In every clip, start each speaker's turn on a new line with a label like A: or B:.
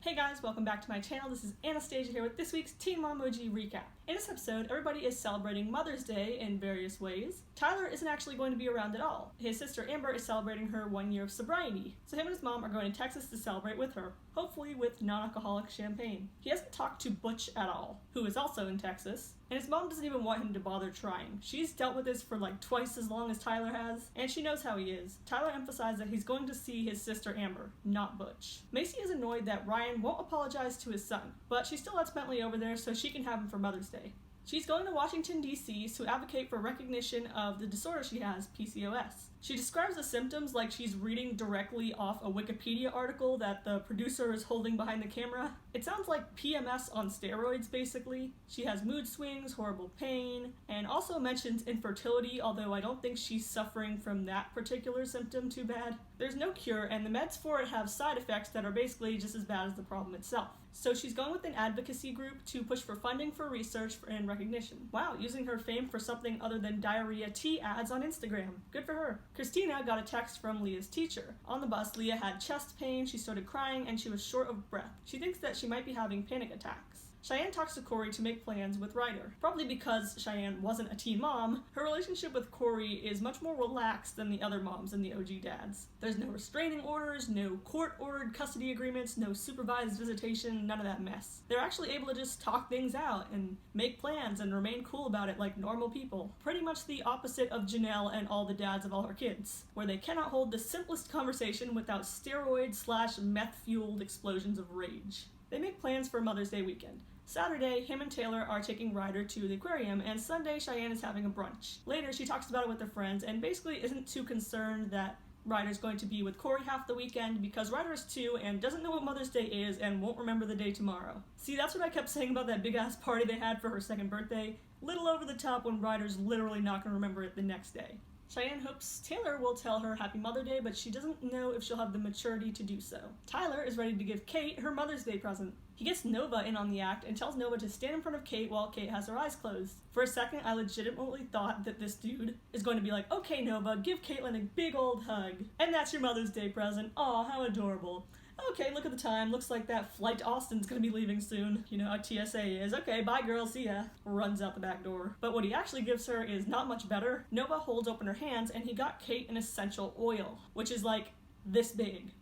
A: Hey guys, welcome back to my channel. This is Anastasia here with this week's Teen Momoji recap. In this episode, everybody is celebrating Mother's Day in various ways. Tyler isn't actually going to be around at all. His sister Amber is celebrating her 1 year of sobriety, so him and his mom are going to Texas to celebrate with her, hopefully with non-alcoholic champagne. He hasn't talked to Butch at all, who is also in Texas, and his mom doesn't even want him to bother trying. She's dealt with this for like twice as long as Tyler has, and she knows how he is. Tyler emphasized that he's going to see his sister Amber, not Butch. Macy is annoyed that Ryan won't apologize to his son, but she still lets Bentley over there so she can have him for Mother's Day. She's going to Washington, D.C. to advocate for recognition of the disorder she has, PCOS. She describes the symptoms like she's reading directly off a Wikipedia article that the producer is holding behind the camera. It sounds like PMS on steroids, basically. She has mood swings, horrible pain, and also mentions infertility, although I don't think she's suffering from that particular symptom too bad. There's no cure, and the meds for it have side effects that are basically just as bad as the problem itself. So she's going with an advocacy group to push for funding for research and recognition. Wow, using her fame for something other than diarrhea tea ads on Instagram. Good for her. Christina got a text from Leah's teacher. On the bus, Leah had chest pain, she started crying, and she was short of breath. She thinks that she might be having panic attacks. Cheyenne talks to Corey to make plans with Ryder. Probably because Cheyenne wasn't a teen mom, her relationship with Corey is much more relaxed than the other moms and the OG dads. There's no restraining orders, no court-ordered custody agreements, no supervised visitation, none of that mess. They're actually able to just talk things out and make plans and remain cool about it like normal people. Pretty much the opposite of Janelle and all the dads of all her kids, where they cannot hold the simplest conversation without steroid/meth-fueled explosions of rage. They make plans for Mother's Day weekend. Saturday, him and Taylor are taking Ryder to the aquarium, and Sunday, Cheyenne is having a brunch. Later, she talks about it with her friends and basically isn't too concerned that Ryder's going to be with Corey half the weekend because Ryder is 2 and doesn't know what Mother's Day is and won't remember the day tomorrow. See, that's what I kept saying about that big-ass party they had for her 2nd birthday. Little over the top when Ryder's literally not going to remember it the next day. Cheyenne hopes Taylor will tell her Happy Mother Day, but she doesn't know if she'll have the maturity to do so. Tyler is ready to give Kate her Mother's Day present. He gets Nova in on the act and tells Nova to stand in front of Kate while Kate has her eyes closed. For a second, I legitimately thought that this dude is going to be like, "Okay, Nova, give Caitlin a big old hug. And that's your Mother's Day present. Aw, how adorable. Okay, look at the time. Looks like that flight to Austin's gonna be leaving soon. You know how TSA is. Okay, bye girl, see ya." Runs out the back door. But what he actually gives her is not much better. Nova holds open her hands and he got Kate an essential oil, which is like this big.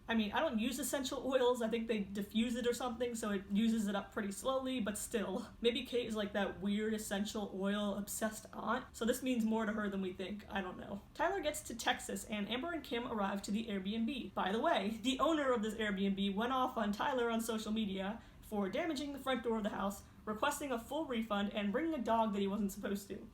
A: I mean, I don't use essential oils. I think they diffuse it or something, so it uses it up pretty slowly, but still. Maybe Kate is like that weird essential oil obsessed aunt, so this means more to her than we think. I don't know. Tyler gets to Texas, and Amber and Kim arrive to the Airbnb. By the way, the owner of this Airbnb went off on Tyler on social media for damaging the front door of the house, requesting a full refund, and bringing a dog that he wasn't supposed to.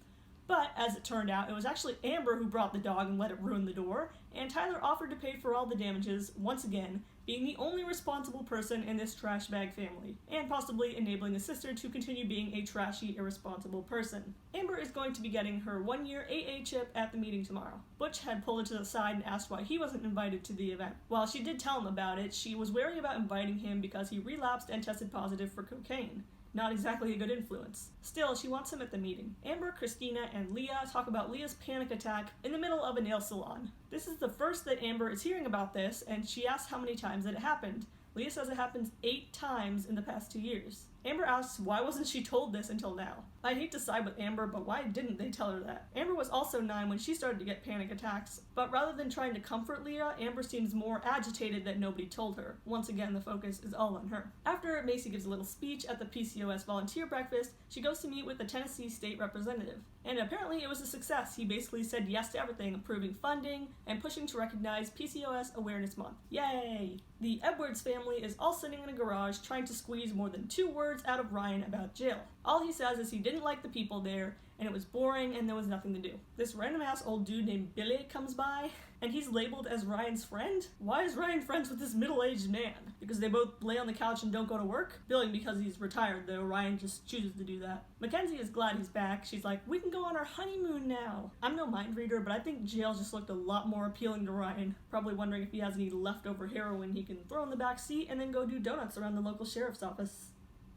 A: But, as it turned out, it was actually Amber who brought the dog and let it ruin the door, and Tyler offered to pay for all the damages, once again, being the only responsible person in this trash bag family, and possibly enabling his sister to continue being a trashy, irresponsible person. Amber is going to be getting her 1 year AA chip at the meeting tomorrow. Butch had pulled her to the side and asked why he wasn't invited to the event. While she did tell him about it, she was wary about inviting him because he relapsed and tested positive for cocaine. Not exactly a good influence. Still, she wants him at the meeting. Amber, Christina, and Leah talk about Leah's panic attack in the middle of a nail salon. This is the first that Amber is hearing about this, and she asks how many times that it happened. Leah says it happens 8 times in the past 2 years. Amber asks why wasn't she told this until now. I'd hate to side with Amber, but why didn't they tell her that? Amber was also 9 when she started to get panic attacks, but rather than trying to comfort Leah, Amber seems more agitated that nobody told her. Once again, the focus is all on her. After Macy gives a little speech at the PCOS volunteer breakfast, she goes to meet with the Tennessee state representative. And apparently it was a success. He basically said yes to everything, approving funding and pushing to recognize PCOS Awareness Month. Yay! The Edwards family is all sitting in a garage trying to squeeze more than 2 words out of Ryan about jail. All he says is he didn't like the people there, and it was boring and there was nothing to do. This random ass old dude named Billy comes by, and he's labeled as Ryan's friend? Why is Ryan friends with this middle-aged man? Because they both lay on the couch and don't go to work? Billy because he's retired though, Ryan just chooses to do that. Mackenzie is glad he's back. She's like, "We can go on our honeymoon now." I'm no mind reader, but I think jail just looked a lot more appealing to Ryan. Probably wondering if he has any leftover heroin he can throw in the back seat and then go do donuts around the local sheriff's office.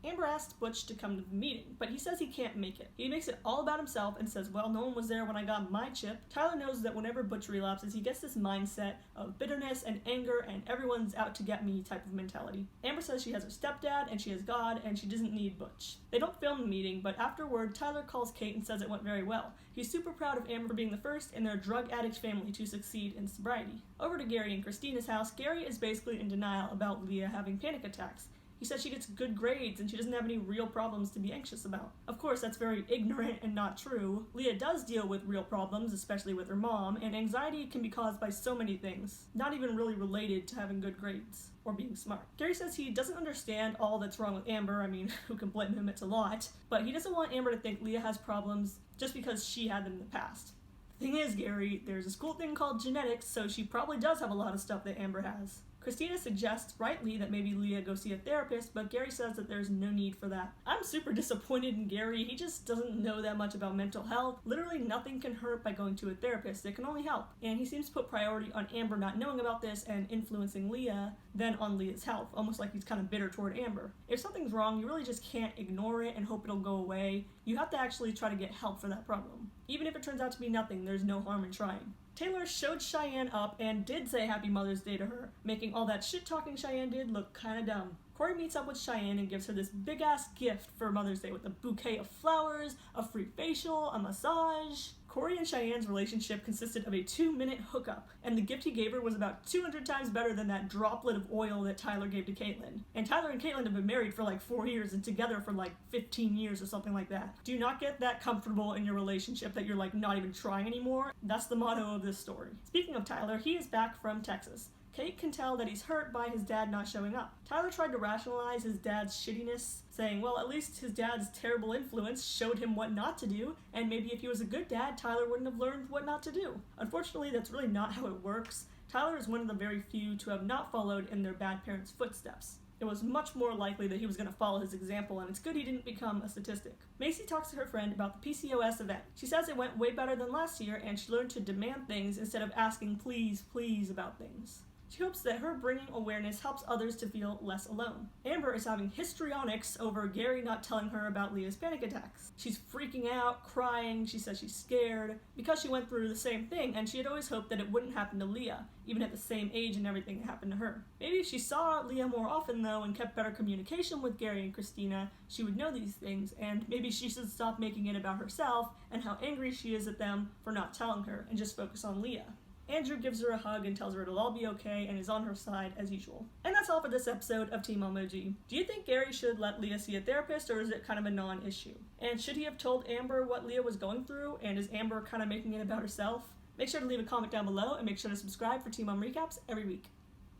A: Amber asks Butch to come to the meeting, but he says he can't make it. He makes it all about himself and says, well, no one was there when I got my chip. Tyler knows that whenever Butch relapses, he gets this mindset of bitterness and anger and everyone's out to get me type of mentality. Amber says she has her stepdad and she has God and she doesn't need Butch. They don't film the meeting, but afterward, Tyler calls Kate and says it went very well. He's super proud of Amber for being the first in their drug addict family to succeed in sobriety. Over to Gary and Christina's house, Gary is basically in denial about Leah having panic attacks. He says she gets good grades and she doesn't have any real problems to be anxious about. Of course, that's very ignorant and not true. Leah does deal with real problems, especially with her mom, and anxiety can be caused by so many things, not even really related to having good grades or being smart. Gary says he doesn't understand all that's wrong with Amber. I mean, who can blame him? It's a lot. But he doesn't want Amber to think Leah has problems just because she had them in the past. The thing is, Gary, there's this cool thing called genetics, so she probably does have a lot of stuff that Amber has. Christina suggests, rightly, that maybe Leah go see a therapist, but Gary says that there's no need for that. I'm super disappointed in Gary. He just doesn't know that much about mental health. Literally nothing can hurt by going to a therapist. It can only help. And he seems to put priority on Amber not knowing about this and influencing Leah than on Leah's health, almost like he's kind of bitter toward Amber. If something's wrong, you really just can't ignore it and hope it'll go away. You have to actually try to get help for that problem. Even if it turns out to be nothing, there's no harm in trying. Taylor showed Cheyenne up and did say Happy Mother's Day to her, making all that shit-talking Cheyenne did look kinda dumb. Corey meets up with Cheyenne and gives her this big-ass gift for Mother's Day with a bouquet of flowers, a free facial, a massage. Corey and Cheyenne's relationship consisted of a 2-minute hookup, and the gift he gave her was about 200 times better than that droplet of oil that Tyler gave to Caitlyn. And Tyler and Caitlyn have been married for like 4 years and together for like 15 years or something like that. Do you not get that comfortable in your relationship that you're like not even trying anymore? That's the motto of this story. Speaking of Tyler, he is back from Texas. Kate can tell that he's hurt by his dad not showing up. Tyler tried to rationalize his dad's shittiness, saying, well, at least his dad's terrible influence showed him what not to do, and maybe if he was a good dad, Tyler wouldn't have learned what not to do. Unfortunately, that's really not how it works. Tyler is one of the very few to have not followed in their bad parents' footsteps. It was much more likely that he was going to follow his example, and it's good he didn't become a statistic. Macy talks to her friend about the PCOS event. She says it went way better than last year, and she learned to demand things instead of asking please, please about things. She hopes that her bringing awareness helps others to feel less alone. Amber is having histrionics over Gary not telling her about Leah's panic attacks. She's freaking out, crying, she says she's scared, because she went through the same thing and she had always hoped that it wouldn't happen to Leah, even at the same age and everything that happened to her. Maybe if she saw Leah more often though and kept better communication with Gary and Christina, she would know these things, and maybe she should stop making it about herself and how angry she is at them for not telling her and just focus on Leah. Andrew gives her a hug and tells her it'll all be okay and is on her side as usual. And that's all for this episode of Team Emoji. Do you think Gary should let Leah see a therapist, or is it kind of a non-issue? And should he have told Amber what Leah was going through, and is Amber kind of making it about herself? Make sure to leave a comment down below and make sure to subscribe for Team Mom Recaps every week.